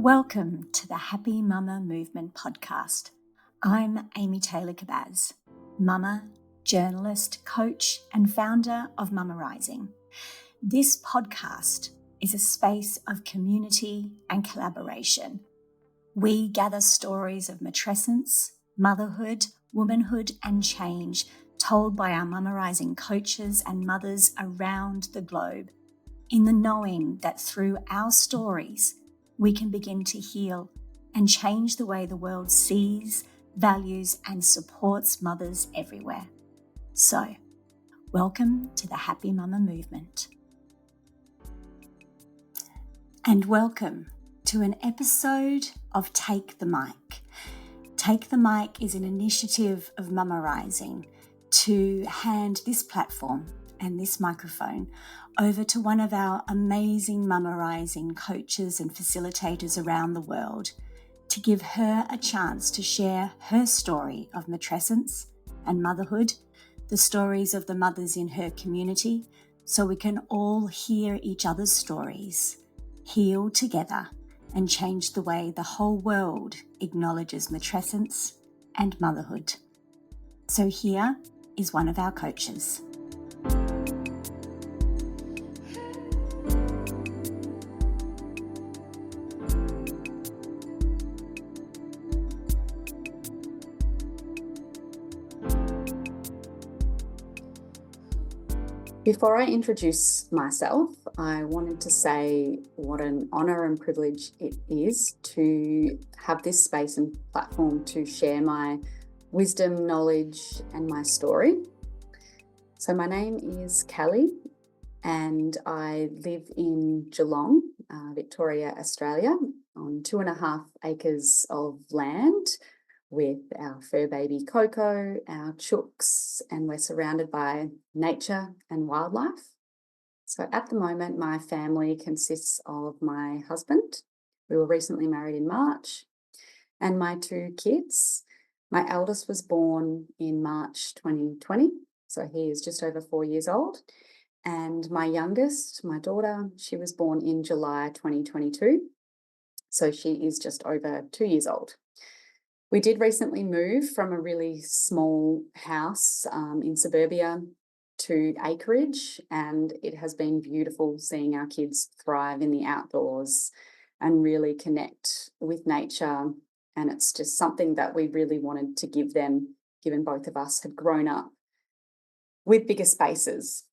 Welcome to the Happy Mama Movement podcast. I'm Amy Taylor-Kabbaz, mama, journalist, coach, and founder of Mama Rising. This podcast is a space of community and collaboration. We gather stories of matrescence, motherhood, womanhood, and change told by our Mama Rising coaches and mothers around the globe, in the knowing that through our stories, we can begin to heal and change the way the world sees, values, and supports mothers everywhere. So, welcome to the Happy Mama Movement. And welcome to an episode of Take the Mic. Take the Mic is an initiative of Mama Rising to hand this platform and this microphone over to one of our amazing Mama Rising coaches and facilitators around the world to give her a chance to share her story of matrescence and motherhood, the stories of the mothers in her community, so we can all hear each other's stories, heal together, and change the way the whole world acknowledges matrescence and motherhood. So here is one of our coaches. Before I introduce myself, I wanted to say what an honour and privilege it is to have this space and platform to share my wisdom, knowledge, and my story. So my name is Kelley, and I live in Geelong, Victoria, Australia, on 2.5 acres of land with our fur baby Coco, our chooks, and we're surrounded by nature and wildlife. So at the moment, my family consists of my husband. We were recently married in March, and my 2 kids. My eldest was born in March 2020, so he is just over 4 years old. And my youngest, my daughter, she was born in July 2022, so she is just over 2 years old. We did recently move from a really small house in suburbia to acreage, and it has been beautiful seeing our kids thrive in the outdoors and really connect with nature. And it's just something that we really wanted to give them, given both of us had grown up with bigger spaces.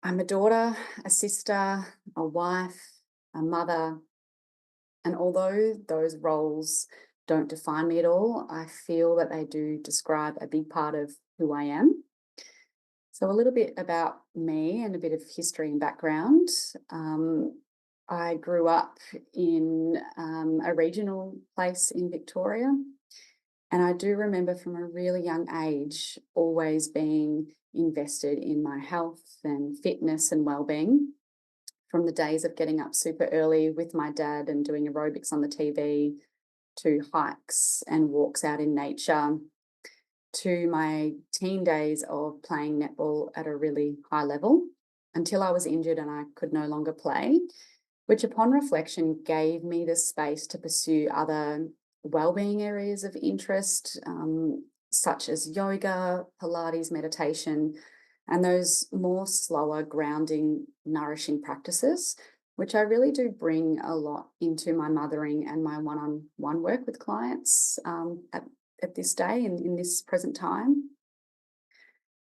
I'm a daughter, a sister, a wife, a mother, and although those roles don't define me at all, I feel that they do describe a big part of who I am. So a little bit about me and a bit of history and background. I grew up in a regional place in Victoria, and I do remember from a really young age always being invested in my health and fitness and well-being, from the days of getting up super early with my dad and doing aerobics on the TV, to hikes and walks out in nature, to my teen days of playing netball at a really high level until I was injured and I could no longer play, which upon reflection gave me the space to pursue other wellbeing areas of interest, such as yoga, Pilates, meditation, and those more slower, grounding, nourishing practices, which I really do bring a lot into my mothering and my one-on-one work with clients at this day and in this present time.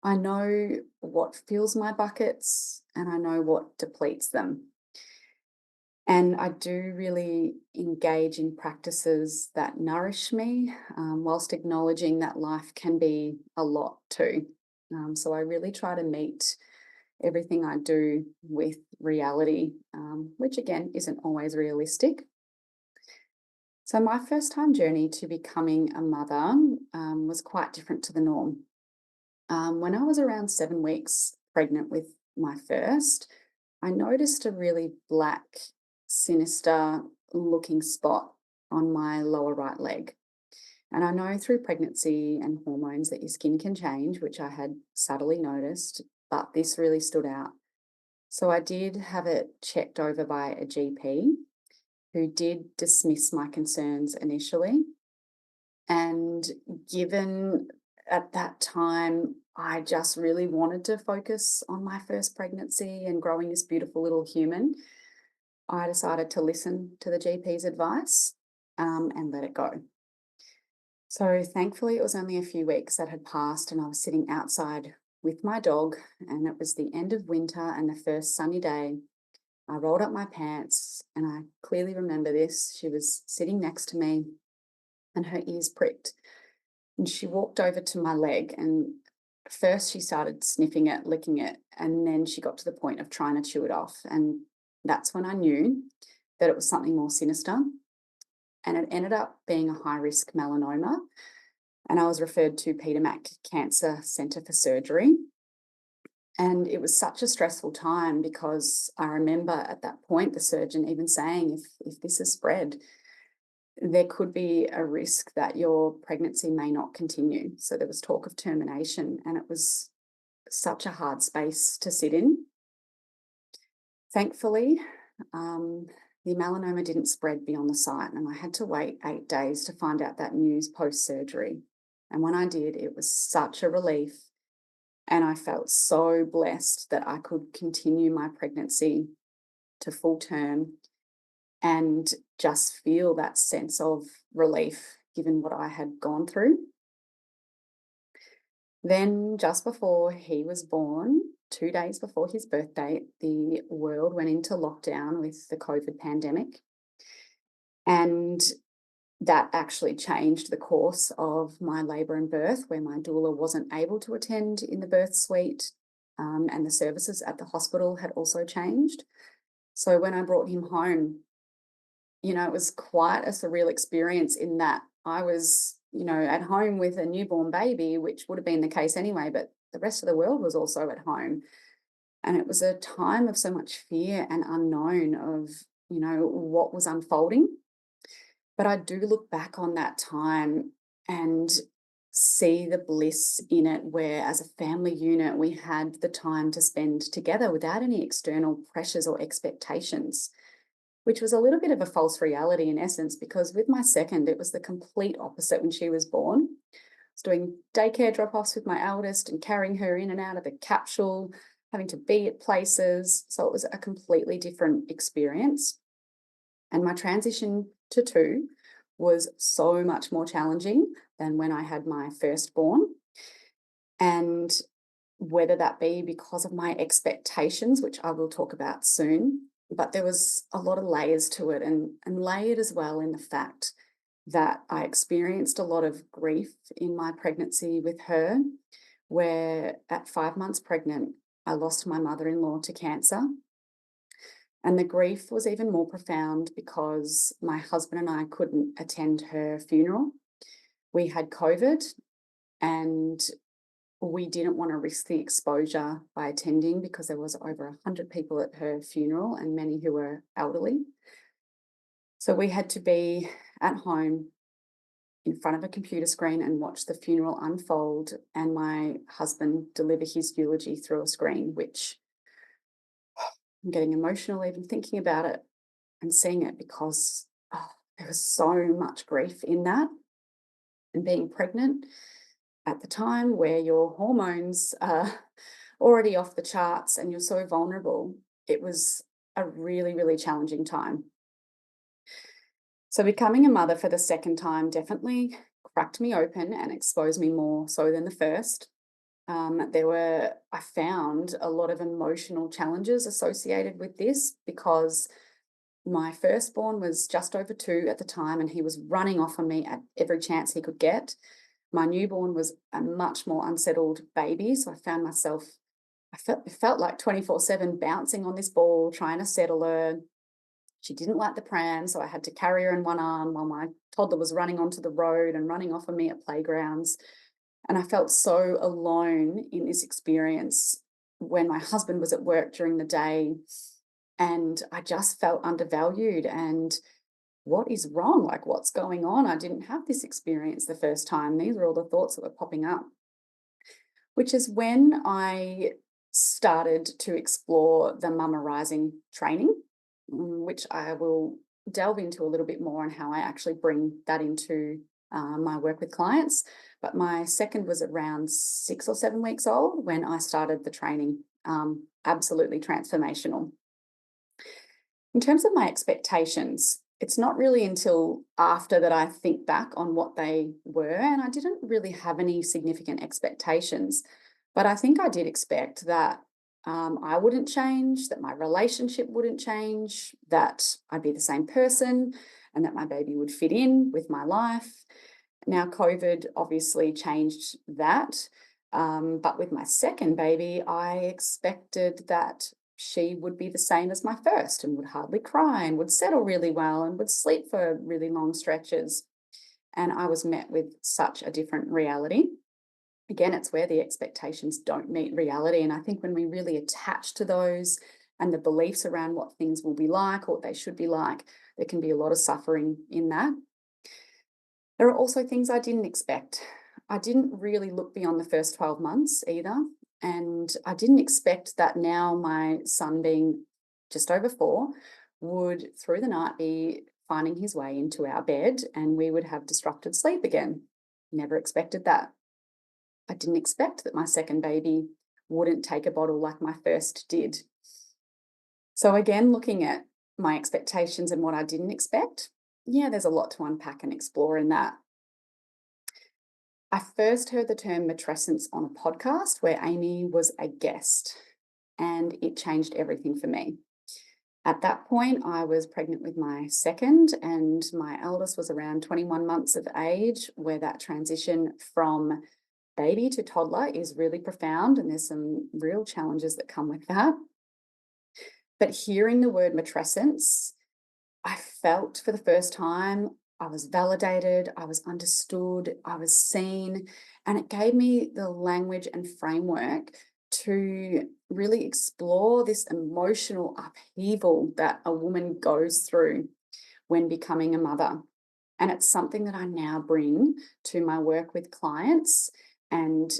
I know what fills my buckets and I know what depletes them. And I do really engage in practices that nourish me, whilst acknowledging that life can be a lot too. So I really try to meet everything I do with reality, which again isn't always realistic. So my first time journey to becoming a mother was quite different to the norm. When I was around 7 weeks pregnant with my first, I noticed a really black, sinister looking spot on my lower right leg. And I know through pregnancy and hormones that your skin can change, which I had subtly noticed, but this really stood out. So I did have it checked over by a GP, who did dismiss my concerns initially. And given at that time, I just really wanted to focus on my first pregnancy and growing this beautiful little human, I decided to listen to the GP's advice and let it go. So thankfully, it was only a few weeks that had passed, and I was sitting outside with my dog, and it was the end of winter and the first sunny day. I rolled up my pants, and I clearly remember this. She was sitting next to me, and her ears pricked. And she walked over to my leg, and first she started sniffing it, licking it, and then she got to the point of trying to chew it off. And that's when I knew that it was something more sinister. And it ended up being a high-risk melanoma. And I was referred to Peter Mac Cancer Centre for surgery. And it was such a stressful time because I remember at that point the surgeon even saying, if this is spread, there could be a risk that your pregnancy may not continue. So there was talk of termination, and it was such a hard space to sit in. Thankfully, the melanoma didn't spread beyond the site, and I had to wait 8 days to find out that news post-surgery. And when I did, it was such a relief, and I felt so blessed that I could continue my pregnancy to full term and just feel that sense of relief given what I had gone through. Then, just before he was born, 2 days before his birthday, the world went into lockdown with the COVID pandemic. And that actually changed the course of my labour and birth, where my doula wasn't able to attend in the birth suite, and the services at the hospital had also changed. So when I brought him home, it was quite a surreal experience in that I was, at home with a newborn baby, which would have been the case anyway, but the rest of the world was also at home. And it was a time of so much fear and unknown of, what was unfolding. But I do look back on that time and see the bliss in it, where as a family unit, we had the time to spend together without any external pressures or expectations, which was a little bit of a false reality in essence, because with my second, it was the complete opposite when she was born. I was doing daycare drop-offs with my eldest and carrying her in and out of the capsule, having to be at places. So it was a completely different experience. And my transition to two was so much more challenging than when I had my firstborn. And whether that be because of my expectations, which I will talk about soon, but there was a lot of layers to it, and layered as well in the fact that I experienced a lot of grief in my pregnancy with her, where at 5 months pregnant, I lost my mother-in-law to cancer. And the grief was even more profound because my husband and I couldn't attend her funeral. We had COVID, and we didn't want to risk the exposure by attending because there was over 100 people at her funeral and many who were elderly. So we had to be at home in front of a computer screen and watch the funeral unfold, and my husband deliver his eulogy through a screen, which I'm getting emotional even thinking about it and seeing it, because there was so much grief in that. And being pregnant at the time, where your hormones are already off the charts and you're so vulnerable, it was a really, really challenging time. So becoming a mother for the second time definitely cracked me open and exposed me more so than the first. I found a lot of emotional challenges associated with this, because my firstborn was just over 2 at the time, and he was running off on me at every chance he could get. My newborn was a much more unsettled baby, so I found myself, it felt like 24/7 bouncing on this ball, trying to settle her. She didn't like the pram, so I had to carry her in one arm while my toddler was running onto the road and running off on me at playgrounds. And I felt so alone in this experience when my husband was at work during the day, and I just felt undervalued. And what is wrong? Like, what's going on? I didn't have this experience the first time. These were all the thoughts that were popping up, which is when I started to explore the Mumma Rising training, which I will delve into a little bit more on how I actually bring that into my work with clients. But my second was around 6 or 7 weeks old when I started the training. Absolutely transformational. In terms of my expectations, it's not really until after that I think back on what they were, and I didn't really have any significant expectations. But I think I did expect that I wouldn't change, that my relationship wouldn't change, that I'd be the same person, and that my baby would fit in with my life. Now, COVID obviously changed that. But with my second baby, I expected that she would be the same as my first and would hardly cry and would settle really well and would sleep for really long stretches. And I was met with such a different reality. Again, it's where the expectations don't meet reality. And I think when we really attach to those and the beliefs around what things will be like or what they should be like, there can be a lot of suffering in that. There are also things I didn't expect. I didn't really look beyond the first 12 months either. And I didn't expect that now my son, being just over 4, would through the night be finding his way into our bed and we would have disrupted sleep again. Never expected that. I didn't expect that my second baby wouldn't take a bottle like my first did. So again, looking at my expectations and what I didn't expect, yeah, there's a lot to unpack and explore in that. I first heard the term matrescence on a podcast where Amy was a guest, and it changed everything for me. At that point, I was pregnant with my second, and my eldest was around 21 months of age, where that transition from baby to toddler is really profound, and there's some real challenges that come with that. But hearing the word matrescence, I felt for the first time I was validated, I was understood, I was seen, and it gave me the language and framework to really explore this emotional upheaval that a woman goes through when becoming a mother. And it's something that I now bring to my work with clients, and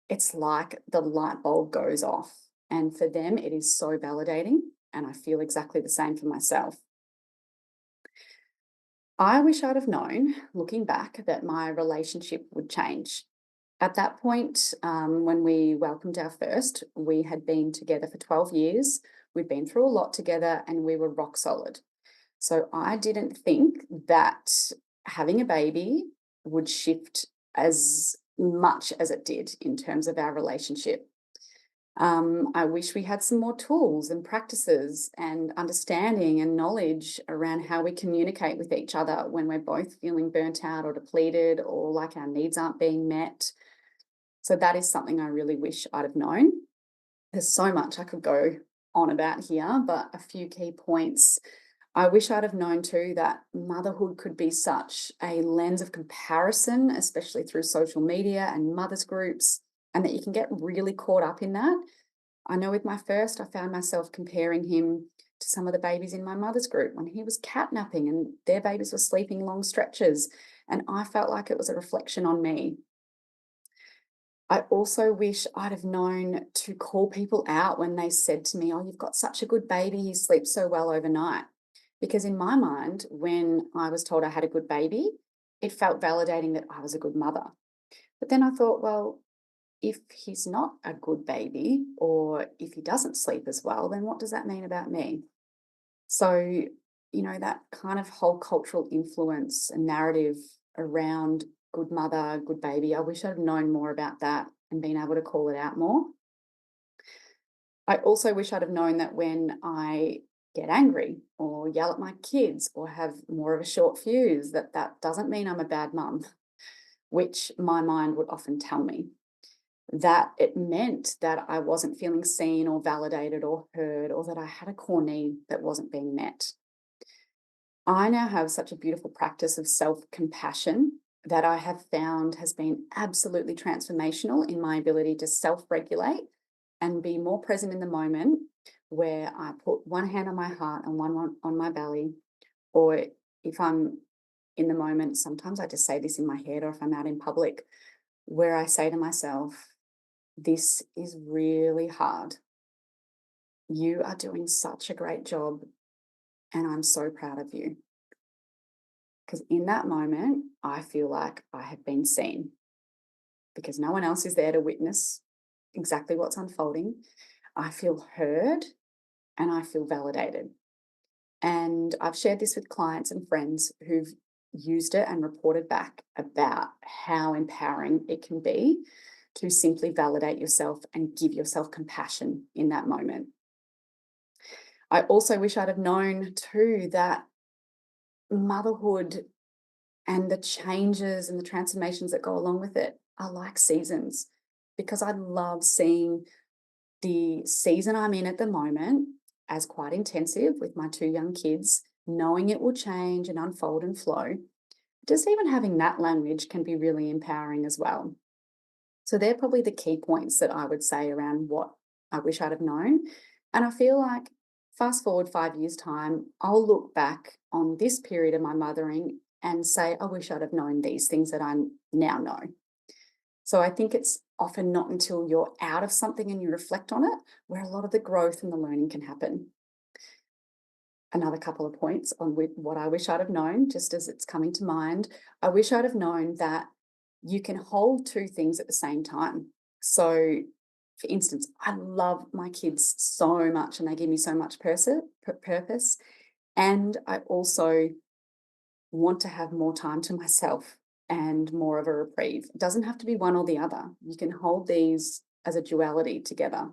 it's like the light bulb goes off. And for them, it is so validating, and I feel exactly the same for myself. I wish I'd have known, looking back, that my relationship would change. At that point, when we welcomed our first, we had been together for 12 years. We'd been through a lot together and we were rock solid. So I didn't think that having a baby would shift as much as it did in terms of our relationship. I wish we had some more tools and practices and understanding and knowledge around how we communicate with each other when we're both feeling burnt out or depleted or like our needs aren't being met. So that is something I really wish I'd have known. There's so much I could go on about here, but a few key points. I wish I'd have known too that motherhood could be such a lens of comparison, especially through social media and mothers groups, and that you can get really caught up in that. I know with my first, I found myself comparing him to some of the babies in my mother's group when he was catnapping and their babies were sleeping long stretches. And I felt like it was a reflection on me. I also wish I'd have known to call people out when they said to me, "Oh, you've got such a good baby, he sleeps so well overnight." Because in my mind, when I was told I had a good baby, it felt validating that I was a good mother. But then I thought, well, if he's not a good baby or if he doesn't sleep as well, then what does that mean about me? So, that kind of whole cultural influence and narrative around good mother, good baby, I wish I'd known more about that and been able to call it out more. I also wish I'd have known that when I get angry or yell at my kids or have more of a short fuse, that doesn't mean I'm a bad mum, which my mind would often tell me. That it meant that I wasn't feeling seen or validated or heard, or that I had a core need that wasn't being met. I now have such a beautiful practice of self-compassion that I have found has been absolutely transformational in my ability to self-regulate and be more present in the moment, where I put one hand on my heart and one on my belly, or if I'm in the moment, sometimes I just say this in my head, or if I'm out in public, where I say to myself, "This is really hard. You are doing such a great job, and I'm so proud of you." Because in that moment, I feel like I have been seen, because no one else is there to witness exactly what's unfolding. I feel heard and I feel validated. And I've shared this with clients and friends who've used it and reported back about how empowering it can be to simply validate yourself and give yourself compassion in that moment. I also wish I'd have known too that motherhood and the changes and the transformations that go along with it are like seasons, because I love seeing the season I'm in at the moment as quite intensive with my 2 young kids, knowing it will change and unfold and flow. Just even having that language can be really empowering as well. So they're probably the key points that I would say around what I wish I'd have known. And I feel like fast forward 5 years' time, I'll look back on this period of my mothering and say, I wish I'd have known these things that I now know. So I think it's often not until you're out of something and you reflect on it where a lot of the growth and the learning can happen. Another couple of points on what I wish I'd have known, just as it's coming to mind. I wish I'd have known that you can hold 2 things at the same time. So, for instance, I love my kids so much and they give me so much purpose. And I also want to have more time to myself and more of a reprieve. It doesn't have to be one or the other. You can hold these as a duality together.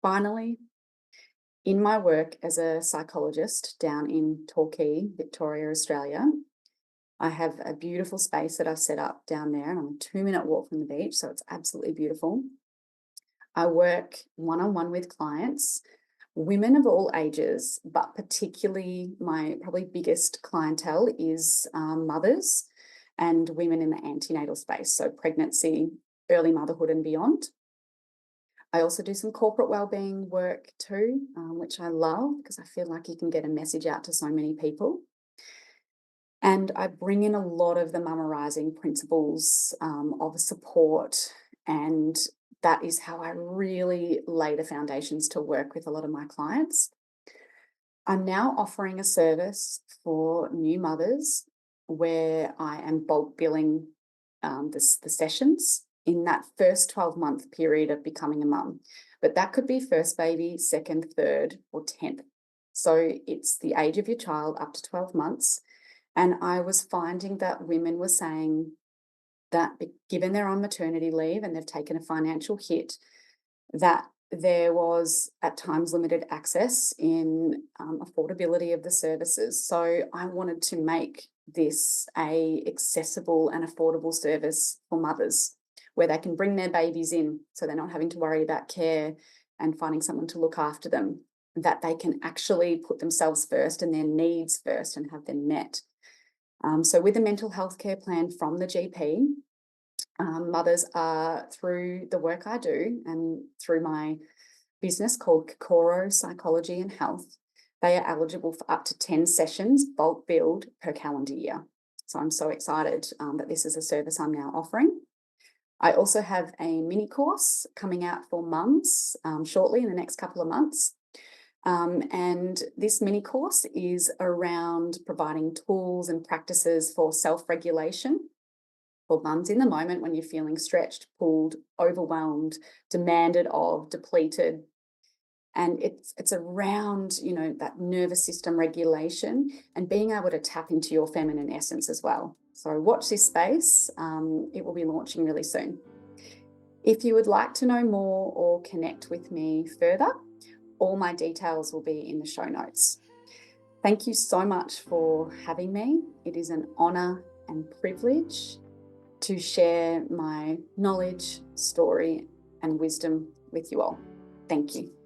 Finally, in my work as a psychologist down in Torquay, Victoria, Australia, I have a beautiful space that I've set up down there, and I'm a 2-minute walk from the beach, so it's absolutely beautiful. I work one-on-one with clients, women of all ages, but particularly my probably biggest clientele is mothers and women in the antenatal space, so pregnancy, early motherhood and beyond. I also do some corporate wellbeing work too, which I love because I feel like you can get a message out to so many people. And I bring in a lot of the mummerizing principles of support, and that is how I really lay the foundations to work with a lot of my clients. I'm now offering a service for new mothers where I am bulk billing the sessions in that first 12-month period of becoming a mum. But that could be first baby, second, third, or 10th. So it's the age of your child up to 12 months. And I was finding that women were saying that given they're on maternity leave and they've taken a financial hit, that there was at times limited access in affordability of the services. So I wanted to make this a accessible and affordable service for mothers where they can bring their babies in so they're not having to worry about care and finding someone to look after them, that they can actually put themselves first and their needs first and have them met. So with a mental health care plan from the GP, mothers are, through the work I do and through my business called Registered Psychology and Health, they are eligible for up to 10 sessions bulk billed per calendar year. So I'm so excited that this is a service I'm now offering. I also have a mini course coming out for mums shortly in the next couple of months. And this mini course is around providing tools and practices for self-regulation for mums in the moment when you're feeling stretched, pulled, overwhelmed, demanded of, depleted. And it's around, that nervous system regulation and being able to tap into your feminine essence as well. So watch this space. It will be launching really soon. If you would like to know more or connect with me further, all my details will be in the show notes. Thank you so much for having me. It is an honor and privilege to share my knowledge, story, and wisdom with you all. Thank you.